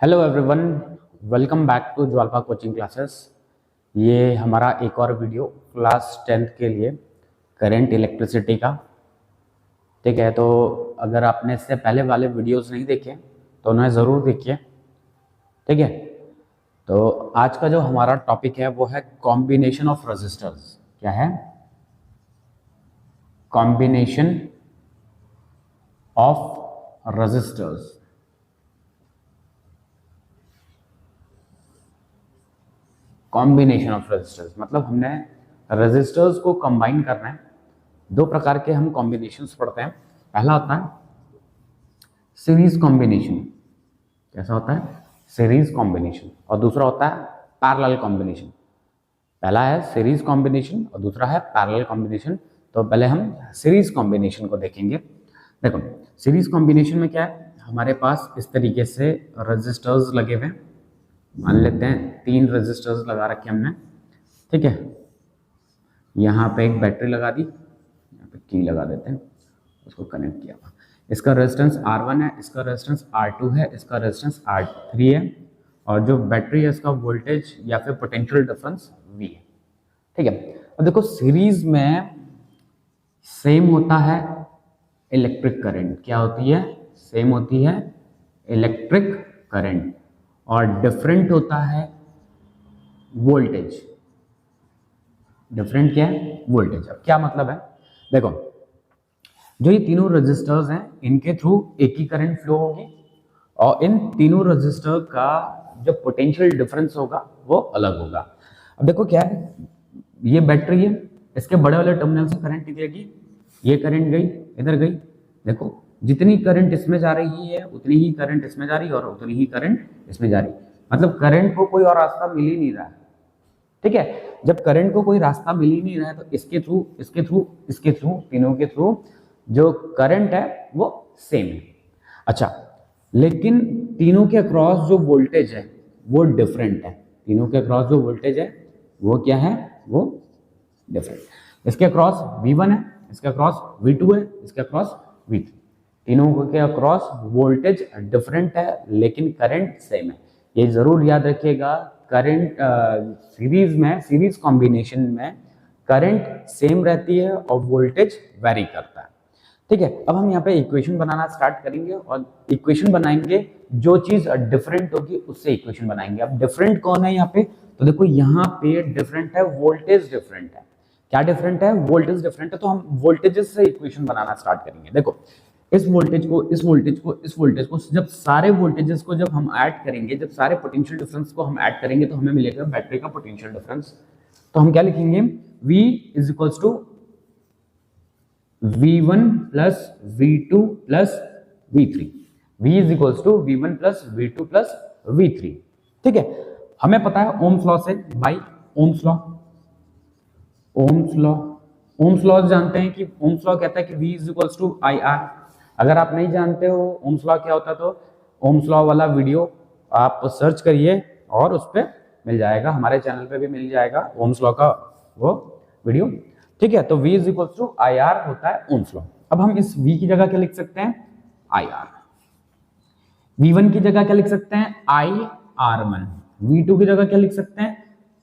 Hello everyone, welcome back to Jwalpa coaching classes. ये हमारा एक और वीडियो क्लास 10th के लिए करंट इलेक्ट्रिसिटी का। ठीक है, तो अगर आपने इससे पहले वाले वीडियोस नहीं देखे तो उन्हें ज़रूर देखिए। ठीक है, तो आज का जो हमारा टॉपिक है वो है कॉम्बिनेशन ऑफ रेजिस्टर्स। क्या है? Combination of resistors. Combination of resistors मतलब हमने रेजिस्टर्स को कंबाइन करना है। दो प्रकार के हम कॉम्बिनेशंस पढ़ते हैं। पहला होता है सीरीज कॉम्बिनेशन। कैसा होता है? Series combination. और दूसरा होता है पैरेलल कॉम्बिनेशन। पहला है सीरीज कॉम्बिनेशन और दूसरा है पैरेलल कॉम्बिनेशन। तो पहले हम सीरीज कॉम्बिनेशन को देखेंगे। देखो, सीरीज कॉम्बिनेशन में क्या है, हमारे पास इस तरीके से रेजिस्टर्स लगे हुए हैं। मान लेते हैं 3 रेजिस्टर्स लगा रखे हमने। ठीक है, यहाँ पे एक बैटरी लगा दी, यहाँ पे की लगा देते हैं, उसको कनेक्ट किया। इसका रेजिस्टेंस R1 है, इसका रेजिस्टेंस R2 है, इसका रेजिस्टेंस R3 है, और जो बैटरी है इसका वोल्टेज या फिर पोटेंशियल डिफरेंस V है। ठीक है, अब देखो सीरीज में सेम होता है इलेक्ट्रिक करंट। क्या होती है? सेम होती है इलेक्ट्रिक करंट, और डिफरेंट होता है वोल्टेज। डिफरेंट क्या है? वोल्टेज। अब क्या मतलब है? देखो, जो ये तीनों रेजिस्टर्स हैं इनके थ्रू एक ही करंट फ्लो होगी, और इन तीनों रेजिस्टर का जो पोटेंशियल डिफरेंस होगा वो अलग होगा। अब देखो क्या है, ये बैटरी है, इसके बड़े वाले टर्मिनल से करंट निकलेगी, ये करंट गई इधर गई। देखो, जितनी करंट इसमें जा रही है उतनी ही करंट इसमें जा रही है, और उतनी ही करंट इसमें जा रही है। मतलब करंट को कोई और रास्ता मिल ही नहीं रहा है। ठीक है, जब करंट को कोई रास्ता मिल ही नहीं रहा है तो इसके थ्रू, इसके थ्रू, इसके थ्रू, तीनों के थ्रू जो करंट है वो सेम है। अच्छा, लेकिन तीनों के अक्रॉस जो वोल्टेज है वो डिफरेंट है। तीनों के अक्रॉस जो वोल्टेज है वो क्या है? वो डिफरेंट। इसके अक्रॉस V1 है, इसके अक्रॉस V2 है, इसके अक्रॉस V3। तीनों के अक्रॉस वोल्टेज डिफरेंट है लेकिन करंट सेम है। ये जरूर याद रखिएगा, करंट सीरीज में, सीरीज कॉम्बिनेशन में करंट सेम रहती है और वोल्टेज वेरी करता है। ठीक है, अब हम यहाँ पे इक्वेशन बनाना स्टार्ट करेंगे, और इक्वेशन बनाएंगे जो चीज डिफरेंट होगी उससे इक्वेशन बनाएंगे। अब डिफरेंट कौन है यहाँ पे? तो देखो, यहाँ पे डिफरेंट है वोल्टेज डिफरेंट है। क्या डिफरेंट है? वोल्टेज डिफरेंट है। तो हम वोल्टेजेस से इक्वेशन बनाना स्टार्ट करेंगे। देखो, इस वोल्टेज को, इस वोल्टेज को, इस वोल्टेज को, जब सारे वोल्टेजेस को जब हम ऐड करेंगे, जब सारे पोटेंशियल डिफरेंस को हम ऐड करेंगे तो हमें मिलेगा बैटरी का पोटेंशियल डिफरेंस। तो हम क्या लिखेंगे? V is equals to V1 plus V2 plus V3। V is equals to V1 plus V2 plus V3। ठीक है, हमें पता है ओम्स लॉ से, by Ohm's law. Ohm's law, Ohm's law जानते हैं कि ओम्स लॉ कहता है कि V is equals to IR। अगर आप नहीं जानते हो ओम्स लॉ क्या होता है तो ओम्स लॉ वाला वीडियो आप सर्च करिए और उस पर मिल जाएगा, हमारे चैनल पे भी मिल जाएगा ओम्स लॉ का वो वीडियो। ठीक है, तो V is equal to IR होता है ओम्स लॉ। अब हम इस V की जगह क्या लिख सकते हैं? IR। V1 की जगह क्या लिख सकते हैं? IR1। V2 की जगह क्या लिख सकते हैं?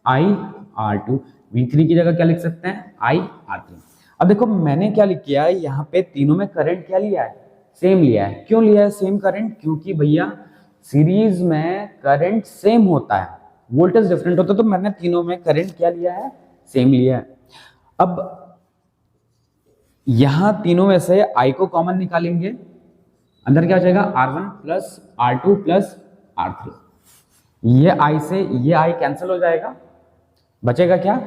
IR2। V3 की जगह क्या लिख सकते हैं? IR3। अब देखो, मैंने क्या लिख किया है यहाँ पे, तीनों में करंट क्या लिया है? सेम लिया है। क्यों लिया है सेम करंट? क्योंकि भैया सीरीज में करंट सेम होता है, वोल्टेज डिफरेंट होता है, तो मैंने तीनों में करंट क्या लिया है? सेम लिया है। अब यहां तीनों में से I को कॉमन निकालेंगे, अंदर क्या हो जाएगा? R1 plus R2 plus R3। ये I से ये I कैंसिल हो जाएगा, बचेगा क्या?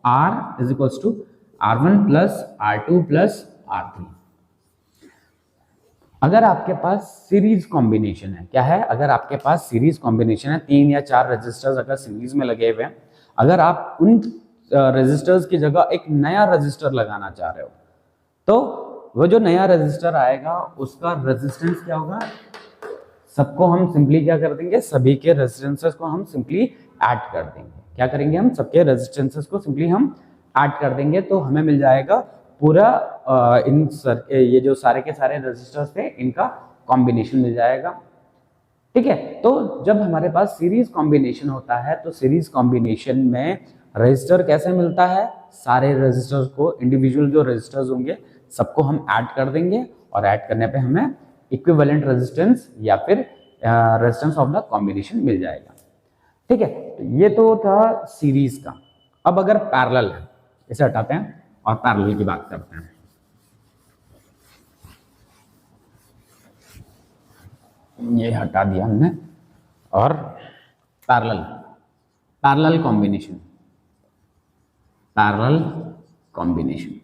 R is equals to R1 plus R2 plus R3। अगर आपके पास सीरीज कॉम्बिनेशन है, क्या है? अगर आपके पास सीरीज कॉम्बिनेशन है, 3 या 4 रेजिस्टर्स अगर सीरीज में लगे हुए हैं, अगर आप उन रेजिस्टर्स की जगह एक नया रेजिस्टर लगाना चाह रहे हो तो वो जो नया रेजिस्टर आएगा उसका रेजिस्टेंस क्या होगा? सबको हम सिंपली क्या कर देंगे? सभी के रेजिस्टेंसेस को हम सिंपली ऐड कर देंगे। क्या करेंगे? हम सबके रेजिस्टेंसेस को सिंपली हम ऐड कर देंगे, तो हमें मिल जाएगा पूरा ये जो सारे के सारे रेजिस्टर्स थे इनका कॉम्बिनेशन मिल जाएगा। ठीक है। तो जब हमारे पास सीरीज कॉम्बिनेशन होता है तो सीरीज कॉम्बिनेशन में रजिस्टर कैसे मिलता है, सारे रजिस्टर्स को, इंडिविजुअल जो रजिस्टर्स होंगे सबको हम ऐड कर देंगे और ऐड करने पे हमें इक्विवेलेंट रेजिस्टेंस या फिर रेजिस्टेंस ऑफ द कॉम्बिनेशन मिल जाएगा। ठीक है, तो ये तो था सीरीज का। अब अगर पैरेलल है, इसे हटाते हैं और पैरेलल की बात करते हैं। ये हटा दिया हमने, और parallel, parallel combination, parallel combination.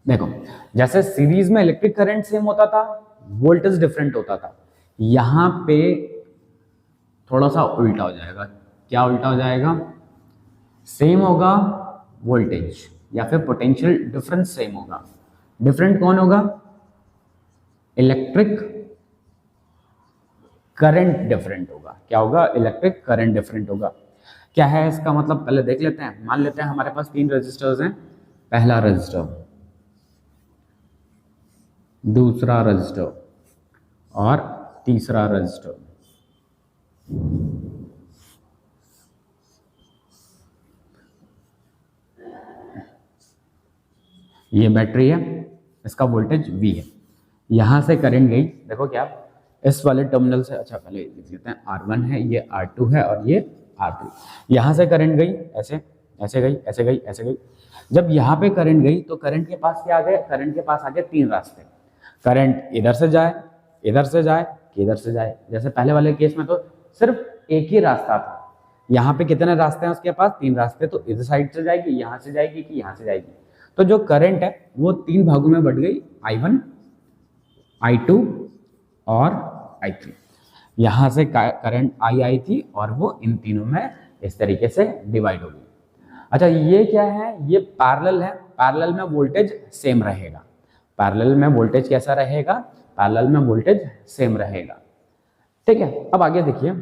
देखो, जैसे सीरीज में इलेक्ट्रिक करंट सेम होता था, वोल्टेज डिफरेंट होता था, यहां पे थोड़ा सा उल्टा हो जाएगा। क्या उल्टा हो जाएगा? सेम होगा वोल्टेज या फिर पोटेंशियल डिफरेंस सेम होगा, डिफरेंट कौन होगा? इलेक्ट्रिक करंट डिफरेंट होगा। क्या होगा? इलेक्ट्रिक करंट डिफरेंट होगा। क्या है इसका मतलब, पहले देख लेते हैं। मान लेते हैं हमारे पास 3 रजिस्टर्स हैं, पहला रजिस्टर, दूसरा रजिस्टर और तीसरा रजिस्टर। ये बैटरी है, इसका वोल्टेज V है, यहां से करंट गई, देखो क्या, इस वाले टर्मिनल से, अच्छा पहले लिख लेते हैं, R1 है, ये R2 है और ये R3। यहां से करंट गई, ऐसे ऐसे गई, ऐसे गई, ऐसे गई। जब यहाँ पे करंट गई तो करंट के पास क्या आ गए? करंट के पास आ गए 3 रास्ते। करंट इधर से जाए, इधर से जाए, इधर से जाए। जैसे पहले वाले केस में तो सिर्फ एक ही रास्ता था, यहाँ पे कितने रास्ते हैं उसके पास? 3 रास्ते। तो इधर साइड से जाएगी, यहाँ से जाएगी कि यहाँ से जाएगी। तो जो करंट है वो 3 भागों में बढ़ गई, I1, I2 और I3। यहाँ से करंट I आई थी और वो इन तीनों में इस तरीके से डिवाइड हो गई। अच्छा, ये क्या है? ये पैरेलल है, पैरेलल में वोल्टेज सेम रहेगा। पैरेलल में वोल्टेज कैसा रहेगा? पैरेलल में वोल्टेज सेम रहेगा। ठीक है, अब आगे देखिए,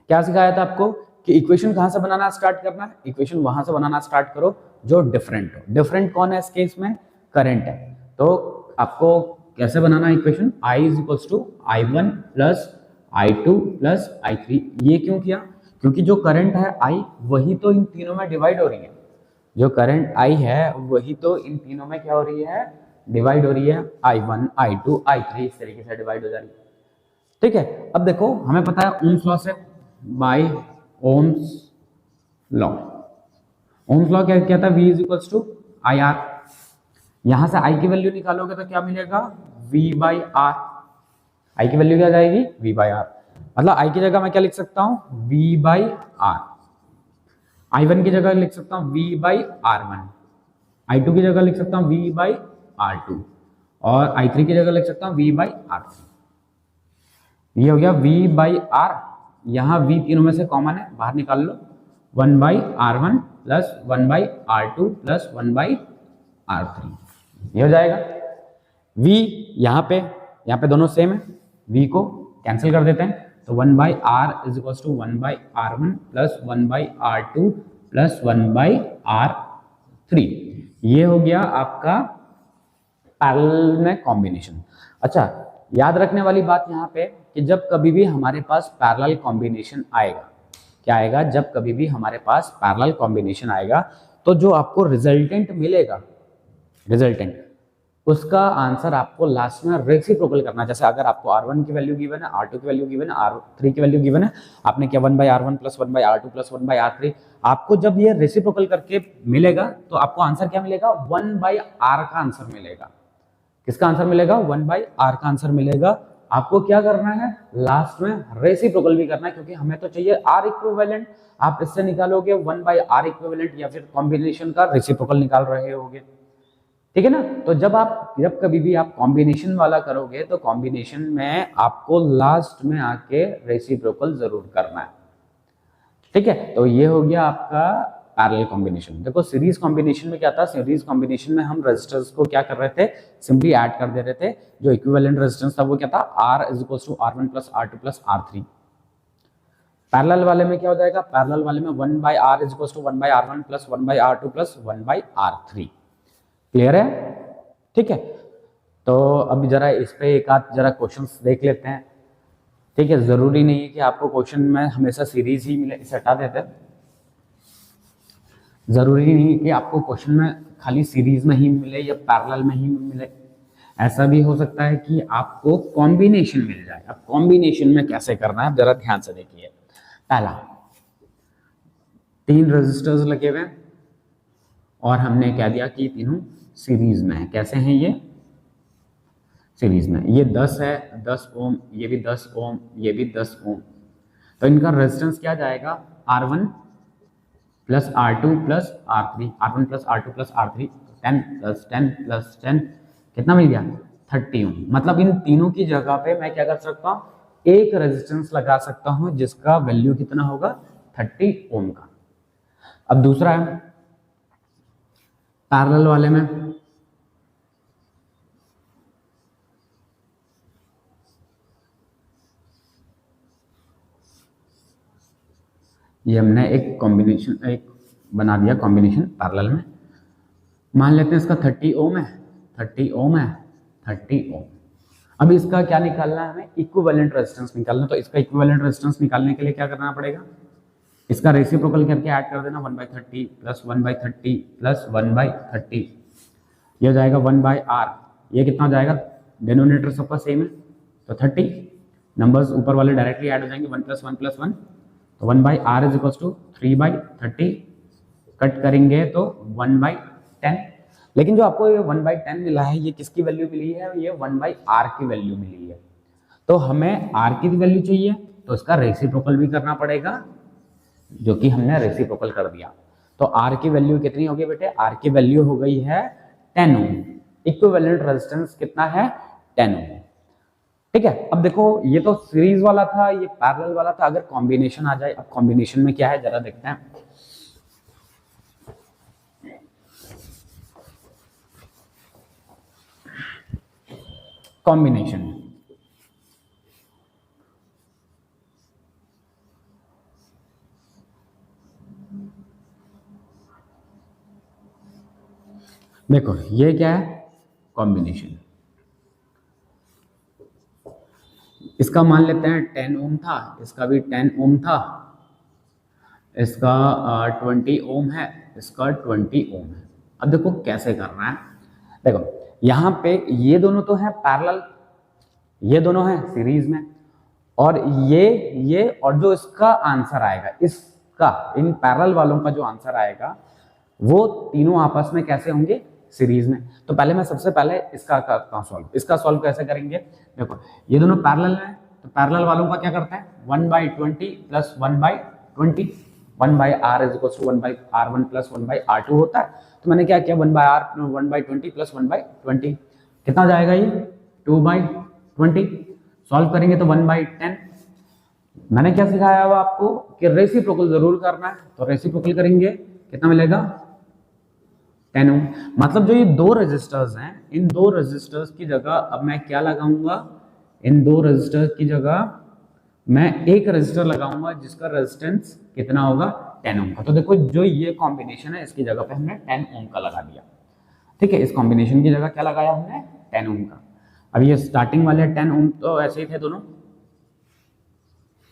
क्या सिखाया था आपको कि इक्वेशन कहां से बनाना स्टार्ट करना है? इक्वेशन वहां से बनाना स्टार्ट करो जो डिफरेंट हो। डिफरेंट कौन है इस केस में? करंट है। तो आपको कैसे बनाना है equation? I is equals to I1 plus I2 plus I3। ये क्यों किया? क्योंकि जो करंट है I, वही तो इन तीनों में डिवाइड हो रही है। जो करंट I है वही तो इन तीनों में क्या हो रही है? डिवाइड हो रही है। I1, I2, I3 इस तरीके से डिवाइड हो जा रही है। ठीक है, अब देखो, हमें पता है ओम्स लॉ से, by Ohm's law. Ohm's law क्या कहता है? V is equals to IR। यहां से I की वैल्यू निकालोगे तो क्या मिलेगा? V by R। I की वैल्यू क्या जाएगी? V by R। मतलब I की जगह मैं क्या लिख सकता हूं? V by R। I1 की जगह लिख सकता हूं V बाई R1। I2 की जगह लिख सकता हूं V बाई R2 और I3 की जगह लिख सकता हूं V बाई R3। ये हो गया V बाई R। यहाँ V तीनों में से कॉमन है, बाहर निकाल लो। 1 by R1 plus 1 by R2 plus 1 by R3, ये हो जाएगा। V यहाँ पे दोनों सेम है, V को कैंसिल कर देते हैं, तो 1 by R is equal to 1 by R1 plus 1 by R2 plus 1 by R3। ये हो गया आपका पैरेलल में कॉम्बिनेशन। अच्छा, याद रखने वाली बात यहाँ पे कि जब कभी भी हमारे पास पैरेलल कॉम्बिनेशन आएगा, क्या आएगा? जब कभी भी हमारे पास पैरेलल कॉम्बिनेशन आएगा तो जो आपको रिजल्टेंट मिलेगा, रिजल्टेंट, उसका आंसर आपको लास्ट में रेसिप्रोकल करना है। जैसे अगर आपको R1 की वैल्यू गिवन है, R2 की वैल्यू गिवन है, R3 की वैल्यू गिवन है, आपने क्या 1 by R1 plus 1 by R2 plus 1 by R3, आपको जब ये रेसिप्रोकल करके मिलेगा तो आपको आंसर क्या मिलेगा? 1 बाई R का आंसर मिलेगा। किसका आंसर मिलेगा? 1 बाई R का आंसर मिलेगा। आपको क्या करना है? लास्ट में रेसिप्रोकल भी करना है, क्योंकि हमें तो चाहिए R इक्विवेलेंट। आप इससे निकालोगे 1 बाई R इक्विवेलेंट या फिर कॉम्बिनेशन का रेसिप्रोकल निकाल रहे होगे। ठीक है ना? तो जब कभी भी आप कॉम्बिनेशन वाला करोगे तो कॉम्बिनेशन में आपको लास्ट में आके रेसिप्रोकल जरूर करना है। ठीक है, तो ये हो गया आपका पैरेलल कॉम्बिनेशन। देखो, सीरीज कॉम्बिनेशन में क्या था? सीरीज कॉम्बिनेशन में हम रेजिस्टेंस को क्या कर रहे थे? सिंपली ऐड कर दे रहे थे। जो इक्विवेलेंट रेजिस्टेंस था वो क्या था? R is equal to R1 plus R2 plus R3। Parallel वाले में क्या हो जाएगा? पैरेलल वाले में 1 by R is equal to 1 by R1 plus 1 by R2 plus 1 by R3। Clear है? ठीक है, तो अभी जरा इस पे एक आध जरा क्वेश्चंस देख लेते हैं। ठीक है, जरूरी नहीं है कि आपको क्वेश्चन में हमेशा सीरीज ही मिले, इसे हटा देते हैं। जरूरी नहीं है कि आपको क्वेश्चन में खाली सीरीज में ही मिले या पैरेलल में ही मिले, ऐसा भी हो सकता है कि आपको कॉम्बिनेशन मिल जाए। अब कॉम्बिनेशन में कैसे करना है जरा ध्यान से देखिए। पहला, 3 रजिस्टर्स लगे हुए हैं और हमने कह दिया कि तीनों सीरीज में है। कैसे हैं ये? सीरीज में। ये 10 है, 10 ओम, ये भी 10 ओम, ये भी 10 ओम। तो इनका रेजिस्टेंस क्या जाएगा? R1 plus R2 plus R3, R1 plus R2 plus R3, 10 plus 10 plus 10 कितना मिल गया? 30 ओम। मतलब इन तीनों की जगह पे मैं क्या कर सकता हूँ? एक रेजिस्टेंस लगा सकता हूँ जिसका वैल्यू कितना होगा? 30 ओम का। अब दूसरा है पैरेलल वाले में। ये हमने एक कॉम्बिनेशन एक बना दिया, कॉम्बिनेशन पैरेलल में। मान लेते हैं इसका 30 ओम है, 30 ओम है, 30 ओम। अब इसका क्या निकालना है हमें? इक्विवेलेंट रेजिस्टेंस निकालना। तो इसका इक्विवेलेंट रेजिस्टेंस निकालने के लिए क्या करना पड़ेगा? इसका रेसिप्रोकल करके ऐड कर देना, 1/30 प्लस 1/30 प्लस 1/30। ये हो जाएगा 1/r। ये कितना हो जाएगा? डिनोमिनेटर सबका सेम है तो 30। नंबर्स ऊपर वाले डायरेक्टली ऐड हो जाएंगे, 1 + 1 + 1। तो 1/r is equal to 3/30। Cut करेंगे तो 1/10। लेकिन जो आपको ये 1/10 मिला है, ये किसकी वैल्यू मिली है? ये 1/r की वैल्यू मिली है। तो हमें r की वैल्यू चाहिए, तो इसका रेसिप्रोकल भी करना पड़ेगा, जो कि हमने रेसिप्रोकल कर दिया। तो r की वैल्यू कितनी होगी बेटे? r की वैल्यू हो गई है 10 ओम। इक्विवेलेंट रेजिस्टेंस कितना है? 10 ओम। ठीक है, अब देखो ये तो सीरीज वाला था, ये पैरेलल वाला था। अगर कॉम्बिनेशन आ जाए, अब कॉम्बिनेशन में क्या है जरा देखते हैं। कॉम्बिनेशन देखो, ये क्या है? कॉम्बिनेशन। इसका मान लेते हैं 10 ओम था, इसका भी 10 ओम था, इसका 20 ओम है, इसका 20 ओम है। अब देखो कैसे करना है। देखो यहाँ पे ये दोनों तो है पैरेलल, ये दोनों है सीरीज में, और ये और जो इसका आंसर आएगा, इसका इन पैरेलल वालों का जो आंसर आएगा वो तीनों आपस में कैसे होंगे? सीरीज में। तो पहले मैं सबसे पहले इसका करता हूं सॉल्व। इसका सॉल्व कैसे करेंगे? देखो ये दोनों पैरेलल हैं, तो पैरेलल वालों का क्या करते हैं? 1/20 plus 1/20। 1/r is equal to 1/r1 plus 1/r2 होता है। तो मैंने क्या किया? 1/20 प्लस 1/20 कितना हो जाएगा? ये 2/20। सॉल्व करेंगे तो 1/10। मैंने क्या सिखाया हुआ आपको कि रेसिप्रोकल जरूर करना है, तो रेसिप्रोकल करेंगे कितना मिलेगा? 10 ओम। मतलब जो ये दो रेजिस्टर्स हैं, इन दो रेजिस्टर्स की जगह अब मैं क्या लगाऊंगा? इन दो रेजिस्टर्स की जगह मैं एक रेजिस्टर लगाऊंगा जिसका रेजिस्टेंस कितना होगा? 10 ओम का। तो देखो जो ये कॉम्बिनेशन है, इसकी जगह पे हमने 10 ओम का लगा दिया। ठीक है, इस कॉम्बिनेशन की जगह क्या लगाया हमने? 10 ओम का। अब ये स्टार्टिंग वाले 10 ओम तो ऐसे ही थे दोनों,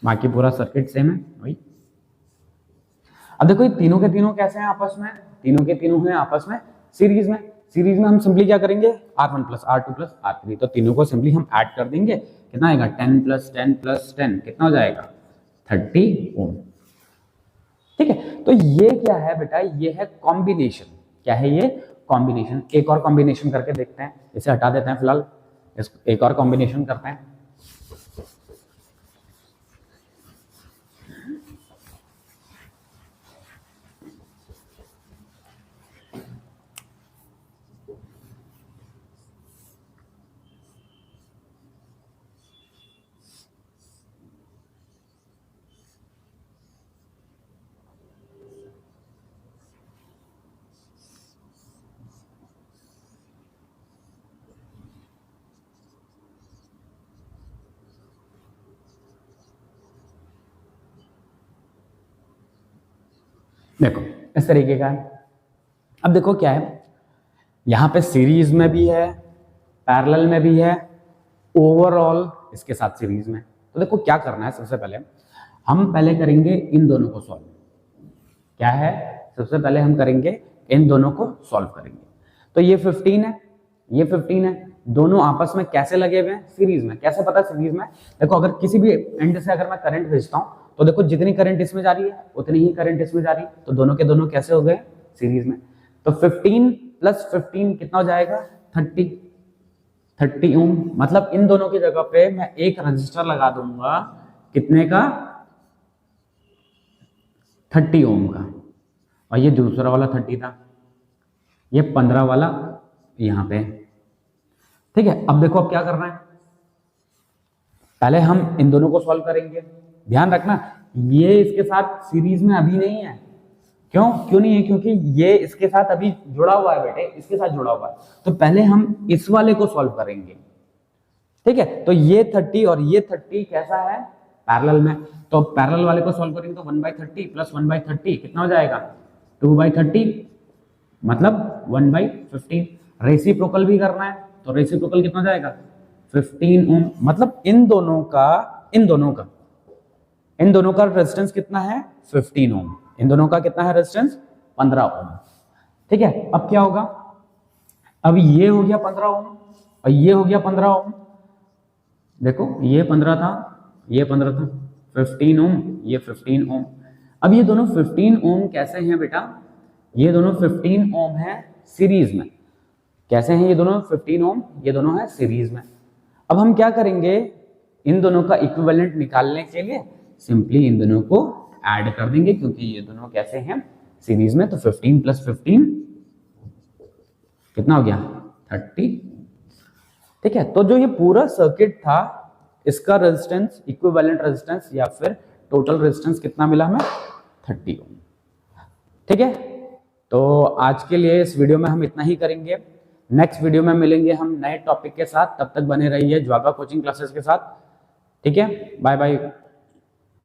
बाकी पूरा सर्किट सेम है वही। अब देखो ये तीनों के तीनों कैसे हैं आपस में? तीनों के तीनों हैं आपस में सीरीज में। सीरीज में हम सिंपली क्या करेंगे? R1 plus R2 plus R3। तो तीनों को सिंपली हम ऐड कर देंगे, कितना आएगा? 10 प्लस 10 प्लस 10 कितना हो जाएगा? 30 ओम। ठीक है, तो ये क्या है बेटा? ये है कॉम्बिनेशन। क्या है ये? कॉम्बिनेशन। एक और कॉम्बिनेशन करके देखते हैं, इसे हटा देते हैं फिलहाल, एक और कॉम्बिनेशन करते हैं। देखो इस तरीके का है। अब देखो क्या है, यहां पे सीरीज में भी है पैरेलल में भी है, ओवरऑल इसके साथ सीरीज में। तो देखो क्या करना है, सबसे पहले हम पहले करेंगे इन दोनों को सॉल्व। क्या है, सबसे पहले हम करेंगे इन दोनों को सॉल्व करेंगे। तो ये 15 है, ये 15 है, दोनों आपस में कैसे लगे हुए हैं, सीरीज में। कैसे पता सीरीज में, देखो अगर किसी भी एंड से अगर मैं करंट भेजता हूं तो देखो जितनी करंट इसमें जा रही है उतनी ही करंट इसमें जा रही है, तो दोनों के दोनों कैसे हो गए, सीरीज में। तो 15 + 15 कितना हो जाएगा, 30 ओम। मतलब इन दोनों की जगह पे मैं एक रजिस्टर लगा दूंगा, कितने का, 30 ओम का। और ये दूसरा वाला 30 था, ये 15 वाला यहां पे। ठीक है, अब देखो अब क्या करना है, पहले हम इन दोनों को सॉल्व करेंगे। ध्यान रखना ये इसके साथ सीरीज में अभी नहीं है। क्यों नहीं है, क्योंकि ये इसके साथ अभी जुड़ा हुआ है बेटे, इसके साथ जुड़ा हुआ है। तो पहले हम इस वाले को सॉल्व करेंगे। ठीक है, तो ये 30 और ये 30 कैसा है, पैरेलल में। तो पैरेलल वाले को सॉल्व करेंगे तो 1/30 + 1/30 कितना हो जाएगा, 2/30, मतलब 1/15। रेसिप्रोकल भी करना है तो रेसिप्रोकल कितना हो जाएगा, 15 ओम। मतलब इन दोनों का रेजिस्टेंस कितना है, 15 ओम। इन दोनों का कितना है रेजिस्टेंस, 15 ओम। ठीक है, अब क्या होगा, अब ये हो गया 15 ओम और ये हो गया 15 ओम। देखो ये 15 था, ये 15 था, 15 ओम, ये 15 ओम। अब ये दोनों 15 ओम कैसे हैं बेटा, ये दोनों 15 ओम है सीरीज में। कैसे हैं ये दोनों, 15 ओम, ये दोनों है सीरीज में। अब हम क्या करेंगे, इन दोनों का इक्विवेलेंट निकालने के लिए सिंपली इन दोनों को ऐड कर देंगे, क्योंकि ये दोनों कैसे हैं, सीरीज में। तो 15 + 15 कितना हो गया, 30। ठीक है, तो जो ये पूरा सर्किट था इसका रेजिस्टेंस, इक्विवेलेंट रेजिस्टेंस या फिर टोटल रेजिस्टेंस कितना मिला हमें, 30 ओम। ठीक है, तो आज के लिए इस वीडियो में हम इतना ही करेंगे। नेक्स्ट वीडियो में मिलेंगे हम नए टॉपिक के साथ, तब तक बने रहिए ज्वागा कोचिंग क्लासेस के साथ। ठीक है, बाय बाय।